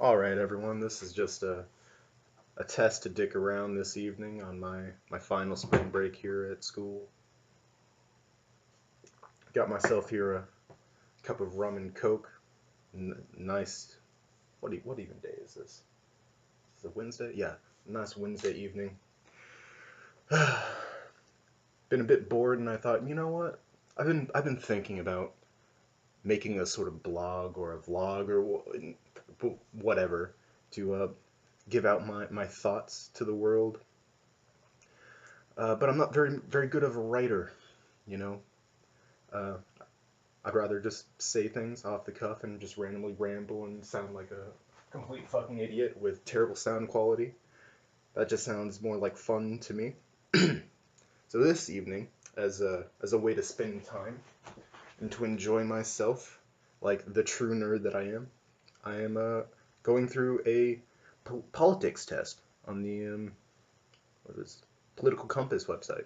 Alright everyone, this is just a test to dick around this evening on my final spring break here at school. Got myself here a cup of rum and coke. Nice, what even day is this? Is it Wednesday? Yeah, nice Wednesday evening. Been a bit bored and I thought, you know what? I've been thinking about making a sort of blog or a vlog or whatever to give out my thoughts to the world. But I'm not very good of a writer, you know. Uh, I'd rather just say things off the cuff and just randomly ramble and sound like a complete fucking idiot with terrible sound quality. That just sounds more like fun to me. So this evening, as a way to spend time and to enjoy myself, like the true nerd that I am going through a politics test on the what is it? Political Compass website.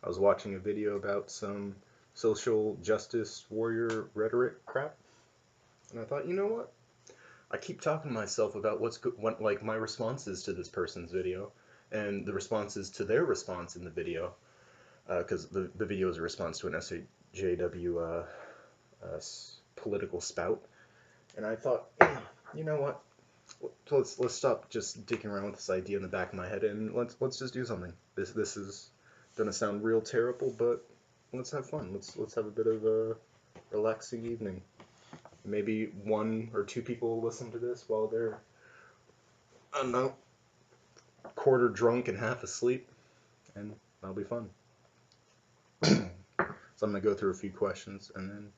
I was watching a video about some social justice warrior rhetoric crap, and I thought, you know what? I keep talking to myself about what like my responses to this person's video, and the responses to their response in the video, because the video is a response to an SJW political spout, and I thought, you know what? Let's stop just dicking around with this idea in the back of my head, and let's just do something. This is gonna sound real terrible, but let's have fun. Let's have a bit of a relaxing evening. Maybe one or two people will listen to this while they're, I don't know, quarter drunk and half asleep, and that'll be fun. So I'm gonna go through a few questions and then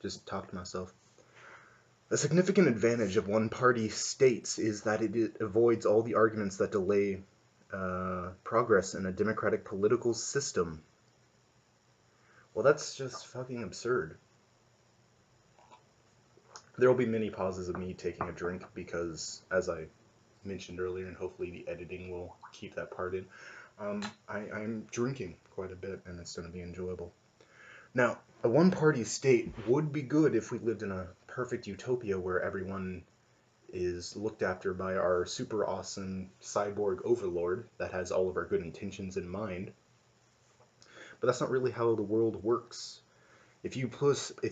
just talk to myself. A significant advantage of one-party states is that it avoids all the arguments that delay progress in a democratic political system. Well, that's just fucking absurd. There will be many pauses of me taking a drink because, as I mentioned earlier, and hopefully the editing will keep that part in, I'm drinking quite a bit, and it's going to be enjoyable. Now, a one-party state would be good if we lived in a perfect utopia where everyone is looked after by our super awesome cyborg overlord that has all of our good intentions in mind. But that's not really how the world works. If you place a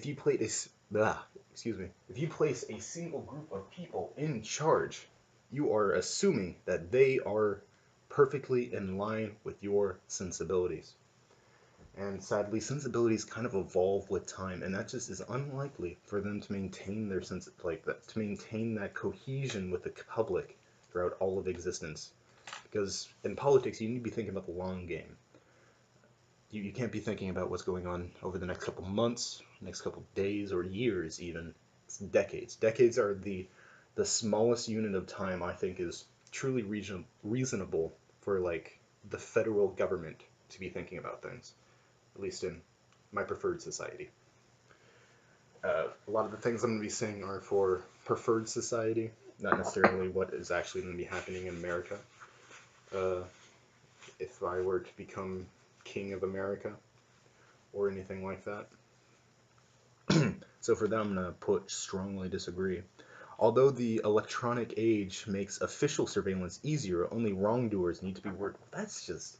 single group of people in charge, you are assuming that they are perfectly in line with your sensibilities. And sadly, sensibilities kind of evolve with time, and that just is unlikely for them to maintain their sense like that, to maintain that cohesion with the public throughout all of existence. Because in politics, you need to be thinking about the long game. You can't be thinking about what's going on over the next couple months, next couple days, or years even. It's decades. Decades are the smallest unit of time I think is truly reasonable for like the federal government to be thinking about things, at least in my preferred society. A lot of the things I'm going to be saying are for preferred society, not necessarily what is actually going to be happening in America. Uh, if I were to become king of America or anything like that. So for them, I'm going to put strongly disagree. Although the electronic age makes official surveillance easier, only wrongdoers need to be worked. That's just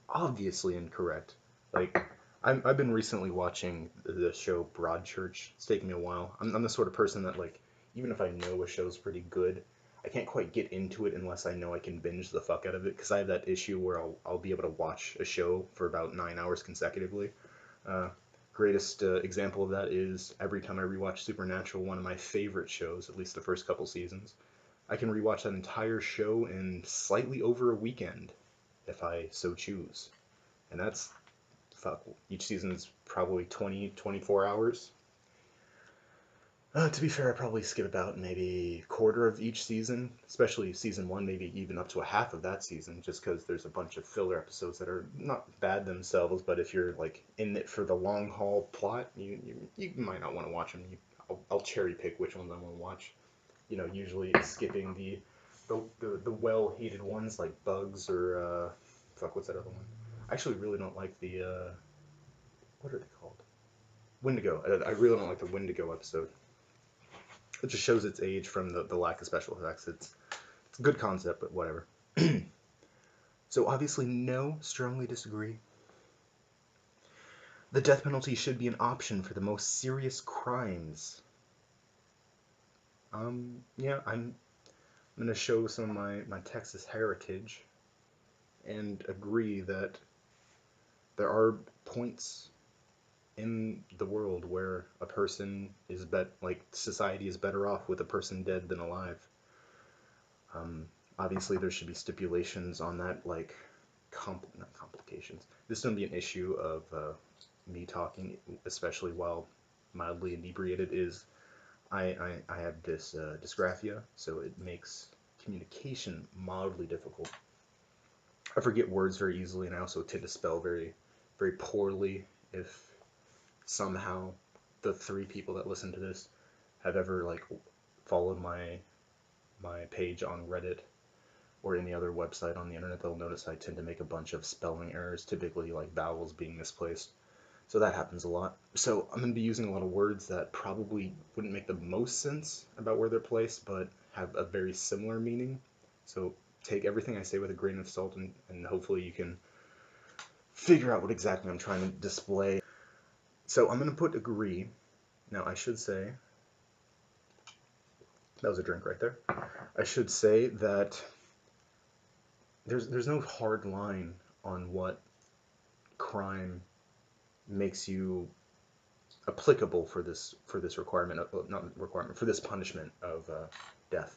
obviously incorrect. Like, I've been recently watching the show Broadchurch. It's taken me a while. I'm the sort of person that, like, even if I know a show's pretty good, I can't quite get into it unless I know I can binge the fuck out of it, because I have that issue where I'll be able to watch a show for about 9 hours consecutively. Uh, Greatest example of that is every time I rewatch Supernatural, one of my favorite shows, at least the first couple seasons. I can rewatch that entire show in slightly over a weekend, if I so choose. And that's, fuck, each season is probably 20, 24 hours. To be fair, I probably skip about maybe a quarter of each season, especially season one, maybe even up to a half of that season, just because there's a bunch of filler episodes that are not bad themselves, but if you're like in it for the long haul plot, you might not want to watch them. I'll cherry pick which ones I want to watch. You know, usually skipping the well-hated ones like Bugs or fuck, what's that other one? I actually really don't like the what are they called? Wendigo. I really don't like the Wendigo episode. It just shows its age from the lack of special effects. It's a good concept, but whatever. So obviously, no, strongly disagree. The death penalty should be an option for the most serious crimes. Yeah, I'm going to show some of my Texas heritage and agree that there are points in the world where a person is like society is better off with a person dead than alive. Obviously, there should be stipulations on that, like not complications. This is going to be an issue of me talking, especially while mildly inebriated. Is I have this dysgraphia, so it makes communication mildly difficult. I forget words very easily, and I also tend to spell very poorly. If somehow the 3 people that listen to this have ever like followed my page on Reddit or any other website on the internet, they'll notice I tend to make a bunch of spelling errors, typically like vowels being misplaced. So that happens a lot. So I'm going to be using a lot of words that probably wouldn't make the most sense about where they're placed, but have a very similar meaning. So take everything I say with a grain of salt, and hopefully you can figure out what exactly I'm trying to display. So I'm going to put agree. Now I should say, that was a drink right there. I should say that there's no hard line on what crime makes you applicable for this requirement, not requirement, for this punishment of death.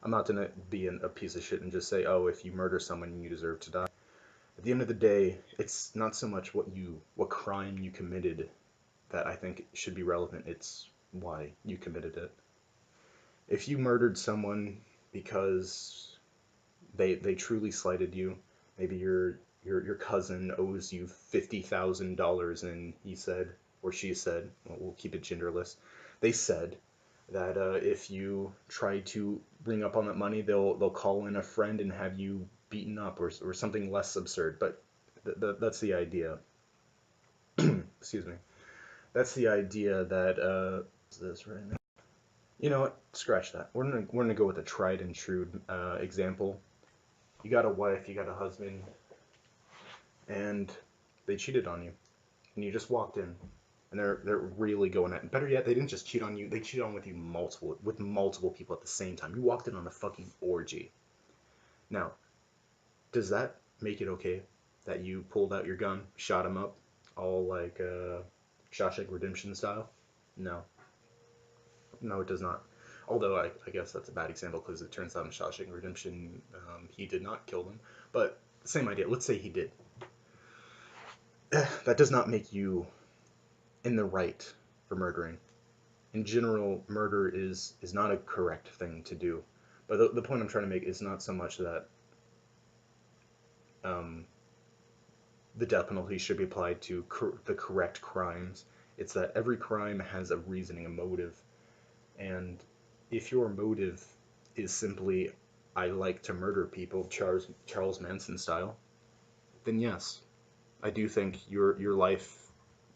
I'm not gonna be a piece of shit and just say, oh, if you murder someone, you deserve to die. At the end of the day, it's not so much what crime you committed that I think should be relevant. It's why you committed it. If you murdered someone because they truly slighted you, maybe your cousin owes you $50,000, and he said, or she said, well, we'll keep it genderless, they said that if you try to bring up on that money, they'll call in a friend and have you beaten up, or something less absurd. But that's the idea. Excuse me. That's the idea that this right now. You know what? Scratch that. We're gonna go with a tried and true example. You got a wife, you got a husband, and they cheated on you, and you just walked in, and they're really going at it. Better yet, they didn't just cheat on you; they cheated on with multiple people at the same time. You walked in on a fucking orgy. Now, does that make it okay that you pulled out your gun, shot him up, all like Shawshank Redemption style? No, no, it does not. Although I guess that's a bad example because it turns out in Shawshank Redemption he did not kill them. But same idea. Let's say he did. That does not make you in the right for murdering. In general, murder is not a correct thing to do. But the point I'm trying to make is not so much that um, the death penalty should be applied to the correct crimes. It's that every crime has a reasoning, a motive, and if your motive is simply I like to murder people, Charles Manson style, then yes, I do think your life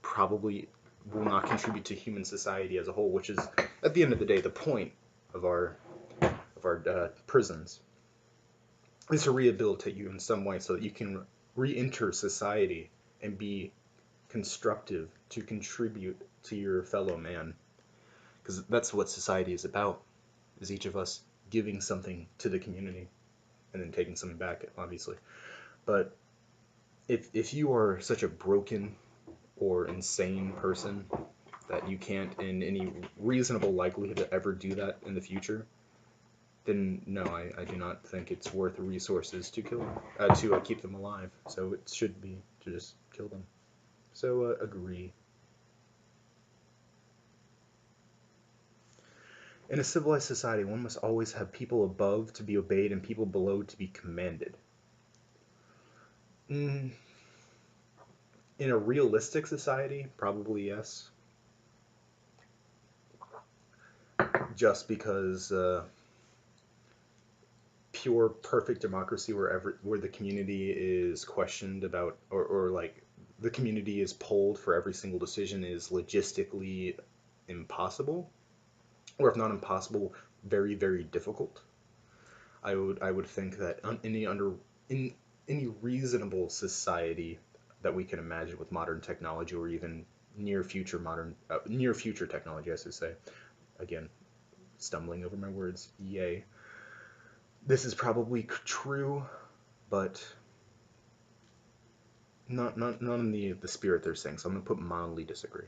probably will not contribute to human society as a whole, which is at the end of the day the point of our prisons, is to rehabilitate you in some way so that you can re-enter society and be constructive to contribute to your fellow man, because that's what society is about, is each of us giving something to the community and then taking something back, obviously. But if you are such a broken or insane person that you can't in any reasonable likelihood ever do that in the future, then no, I do not think it's worth resources to kill them, to keep them alive. So it should be to just kill them. So agree. In a civilized society, one must always have people above to be obeyed and people below to be commanded. Mm, in a realistic society, probably yes. Just because pure perfect democracy where the community is questioned about, or like the community is polled for every single decision, is logistically impossible. or if not impossible, very, very difficult. I would think that in any reasonable society that we can imagine with modern technology, or even near future technology, I should say. Again, stumbling over my words. Yay. This is probably true, but not in the spirit they're saying. So I'm gonna put mildly disagree.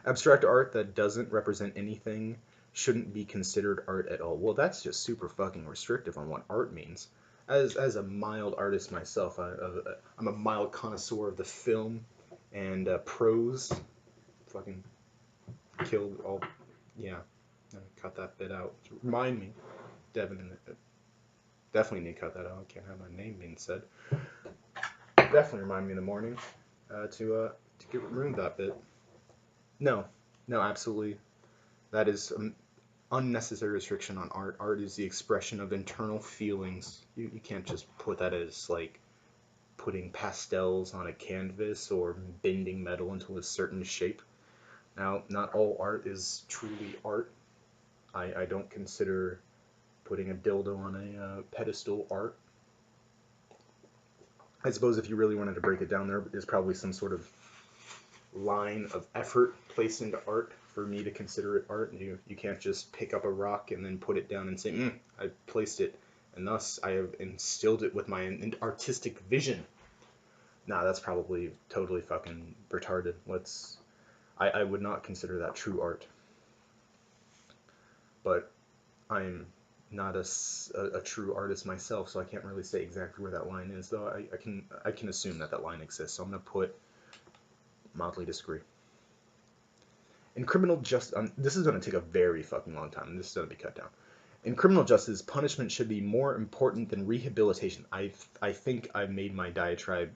Abstract art that doesn't represent anything shouldn't be considered art at all. Well, that's just super fucking restrictive on what art means. As a mild artist myself, I'm a mild connoisseur of the film and prose. Fucking killed all. Yeah, cut that bit out. Remind me, Devin. Definitely need to cut that out. I can't have my name being said. Definitely remind me in the morning to get remove that bit. No, no, absolutely. That is unnecessary restriction on art. Art is the expression of internal feelings. You can't just put that as like putting pastels on a canvas or bending metal into a certain shape. Now, not all art is truly art. I don't consider putting a dildo on a pedestal art. I suppose if you really wanted to break it down, there is probably some sort of line of effort placed into art for me to consider it art. You can't just pick up a rock and then put it down and say, I placed it, and thus I have instilled it with my artistic vision. Nah, that's probably totally fucking retarded. I would not consider that true art. But I'm not a true artist myself, so I can't really say exactly where that line is, though I can assume that line exists. So I'm going to put mildly disagree. In criminal justice, this is going to take a very fucking long time. This is going to be cut down. In criminal justice, punishment should be more important than rehabilitation. I think I made my diatribe,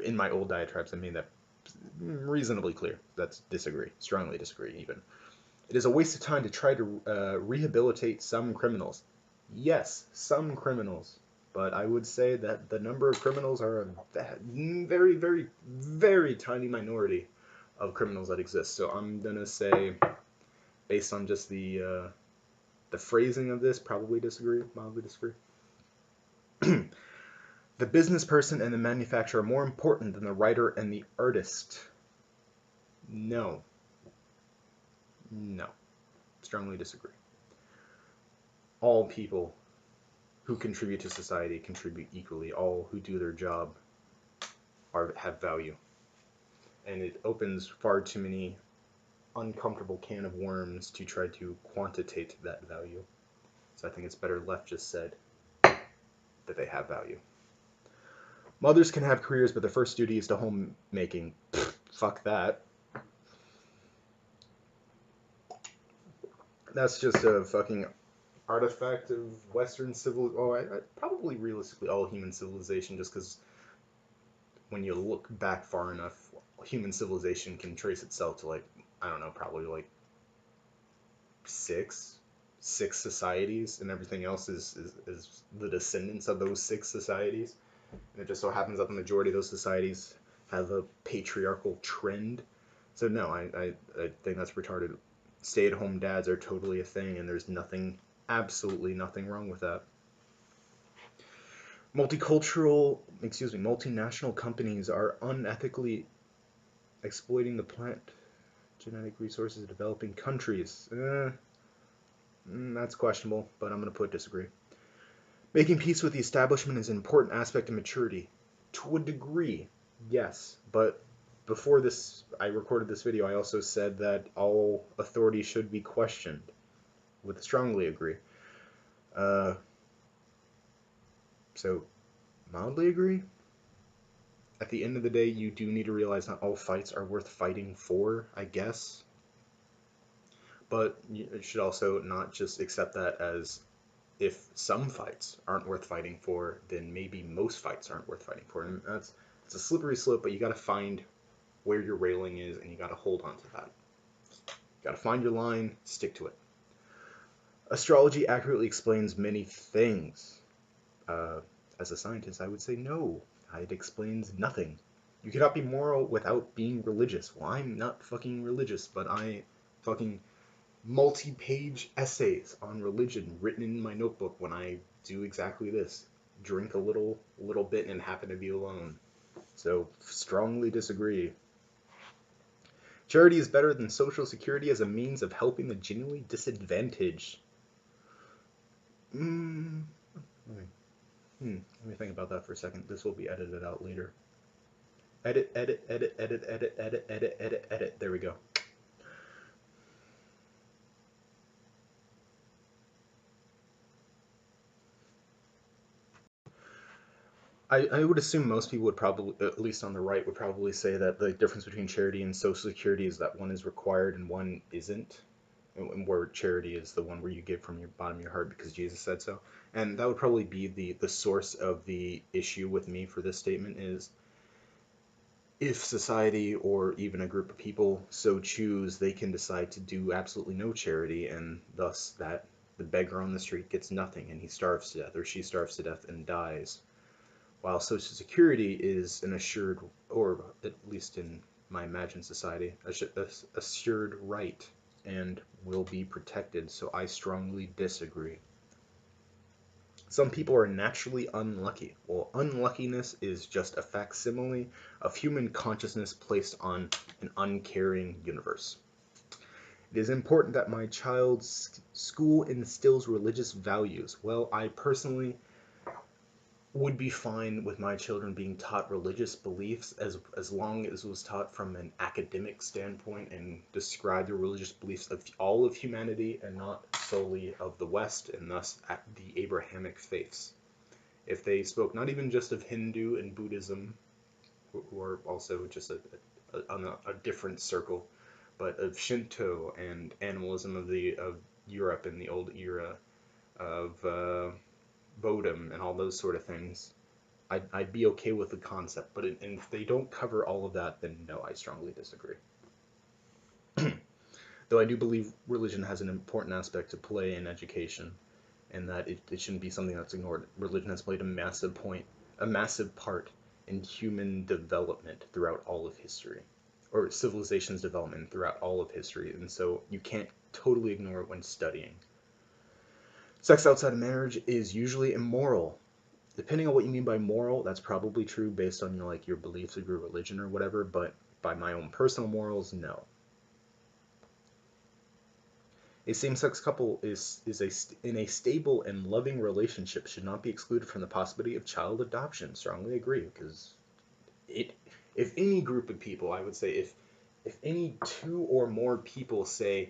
in my old diatribes, I made that reasonably clear. That's disagree. Strongly disagree, even. It is a waste of time to try to rehabilitate some criminals. Yes, some criminals. But I would say that the number of criminals are a very, very, very tiny minority of criminals that exist. So I'm gonna say, based on just the phrasing of this, probably disagree, mildly disagree. The business person and the manufacturer are more important than the writer and the artist. No. No. Strongly disagree. All people who contribute to society contribute equally. All who do their job have value. And it opens far too many uncomfortable can of worms to try to quantitate that value. So I think it's better left just said that they have value. Mothers can have careers, but their first duty is to homemaking. Fuck that. That's just a fucking artifact of Western civil. Oh, probably realistically all human civilization, just because when you look back far enough, human civilization can trace itself to like, I don't know, probably like six societies, and everything else is the descendants of those six societies. And it just so happens that the majority of those societies have a patriarchal trend. So no, I think that's retarded. Stay-at-home dads are totally a thing, and there's absolutely nothing wrong with that. Multinational companies are unethically exploiting the plant genetic resources of developing countries. That's questionable, but I'm going to put disagree. Making peace with the establishment is an important aspect of maturity. To a degree, yes, but before I recorded this video, I also said that all authority should be questioned. Would strongly agree. So, mildly agree. At the end of the day, you do need to realize not all fights are worth fighting for, I guess. But you should also not just accept that as if some fights aren't worth fighting for, then maybe most fights aren't worth fighting for. And it's a slippery slope, but you got to find where your railing is, and you got to hold on to that. You got to find your line, stick to it. Astrology accurately explains many things. As a scientist, I would say no. It explains nothing. You cannot be moral without being religious. Well, I'm not fucking religious, but I fucking multi-page essays on religion written in my notebook when I do exactly this. Drink a little bit and happen to be alone. So strongly disagree. Charity is better than social security as a means of helping the genuinely disadvantaged. Mm, let me think about that for a second. This will be edited out later. Edit, edit, edit, edit, edit, edit, edit, edit, edit. There we go. I would assume most people would probably, at least on the right, would probably say that the difference between charity and social security is that one is required and one isn't. And where charity is the one where you give from your bottom of your heart because Jesus said so. And that would probably be the source of the issue with me for this statement is if society or even a group of people so choose, they can decide to do absolutely no charity, and thus that the beggar on the street gets nothing and he starves to death or she starves to death and dies. While Social Security is an assured, or at least in my imagined society, assured right and will be protected, so I strongly disagree. Some people are naturally unlucky. Well, unluckiness is just a facsimile of human consciousness placed on an uncaring universe. It is important that my child's school instills religious values. Well, I personally would be fine with my children being taught religious beliefs as long as it was taught from an academic standpoint and describe the religious beliefs of all of humanity and not solely of the West and thus the Abrahamic faiths. If they spoke not even just of Hindu and Buddhism, who are also just on a different circle, but of Shinto and animalism of Europe in the old era, of Bodum and all those sort of things, I'd be okay with the concept. But if they don't cover all of that, then no, I strongly disagree. Though I do believe religion has an important aspect to play in education, and that it shouldn't be something that's ignored. Religion has played a massive part in human development throughout all of history, or civilization's development throughout all of history, and so you can't totally ignore it when studying. Sex outside of marriage is usually immoral. Depending on what you mean by moral, that's probably true based on like your beliefs of your religion or whatever, but by my own personal morals, no. A same-sex couple in a stable and loving relationship should not be excluded from the possibility of child adoption. Strongly agree, because it if any group of people, I would say if any two or more people say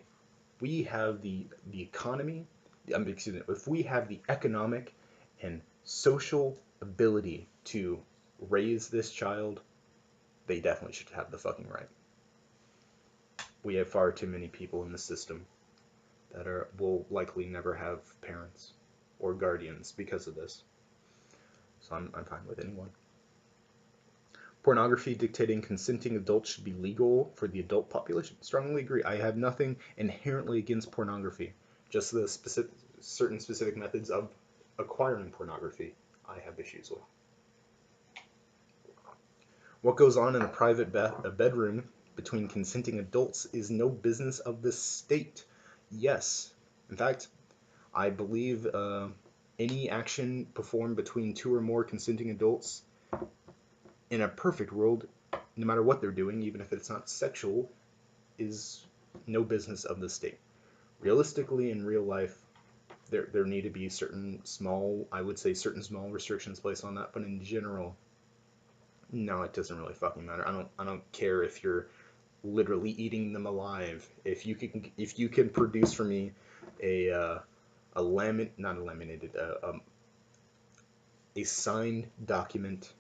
we have the economy, excuse me, if we have the economic and social ability to raise this child, they definitely should have the fucking right. We have far too many people in the system that will likely never have parents or guardians because of this. So I'm fine with anyone. Pornography dictating consenting adults should be legal for the adult population. Strongly agree. I have nothing inherently against pornography. Just the certain specific methods of acquiring pornography I have issues with. What goes on in a private bedroom between consenting adults is no business of the state. Yes. In fact, I believe any action performed between two or more consenting adults in a perfect world, no matter what they're doing, even if it's not sexual, is no business of the state. Realistically, in real life, there need to be certain small restrictions placed on that, but in general, no, it doesn't really fucking matter. I don't care if you're literally eating them alive. If you can produce for me a a signed document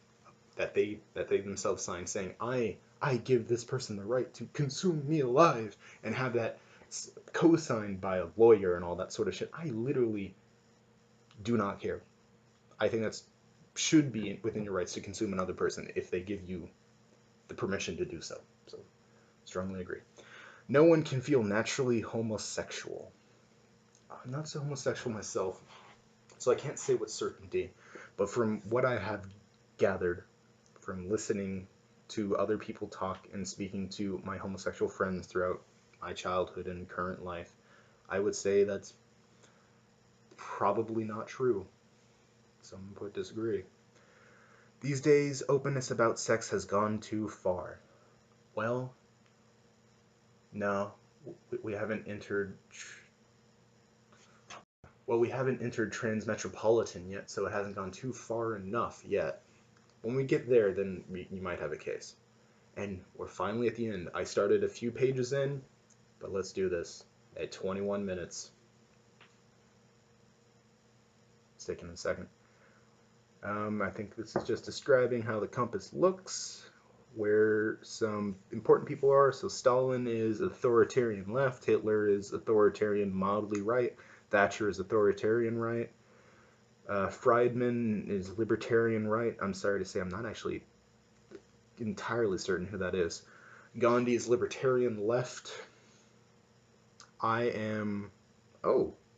that they themselves sign saying I give this person the right to consume me alive and have that co-signed by a lawyer and all that sort of shit. I literally do not care. I think that's should be within your rights to consume another person if they give you the permission to do so. So strongly agree. No one can feel naturally homosexual. I'm not so homosexual myself, so I can't say with certainty, but from what I have gathered from listening to other people talk and speaking to my homosexual friends throughout my childhood and current life, I would say that's probably not true. Some would disagree. These days, openness about sex has gone too far. Well, no, we haven't entered. Well, we haven't entered transmetropolitan yet, so it hasn't gone too far enough yet. When we get there, then you might have a case. And we're finally at the end. I started a few pages in, but let's do this at 21 minutes. It's taking a second. I think this is just describing how the compass looks, where some important people are. So Stalin is authoritarian left, Hitler is authoritarian mildly right, Thatcher is authoritarian right, Friedman is libertarian right. I'm sorry to say I'm not actually entirely certain who that is. Gandhi is libertarian left. I am,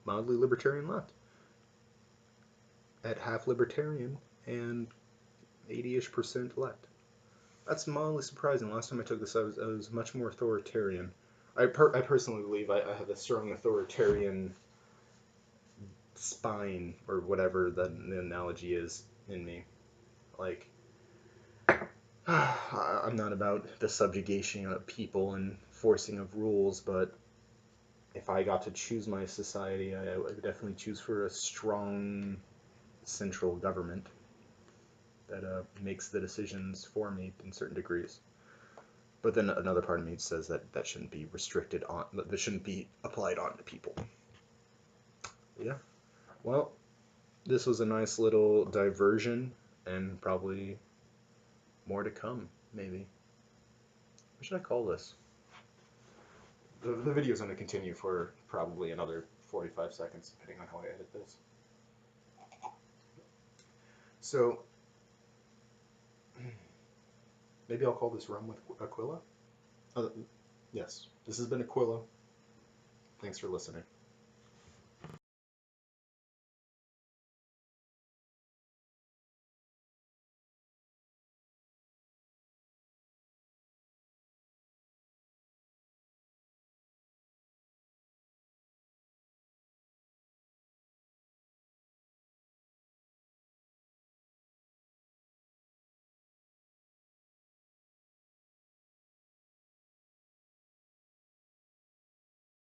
mildly libertarian left. At half libertarian and 80-ish% left. That's mildly surprising. Last time I took this, I was much more authoritarian. I personally believe I have a strong authoritarian spine, or whatever the analogy is, in me. Like, I'm not about the subjugation of people and forcing of rules, but if I got to choose my society, I would definitely choose for a strong central government that makes the decisions for me in certain degrees. But then another part of me says that shouldn't be restricted on, that shouldn't be applied on to people. Yeah. Well, this was a nice little diversion, and probably more to come, maybe. What should I call this? The video's going to continue for probably another 45 seconds, depending on how I edit this. So, maybe I'll call this Rum with Aquillia? Yes, this has been Aquillia. Thanks for listening.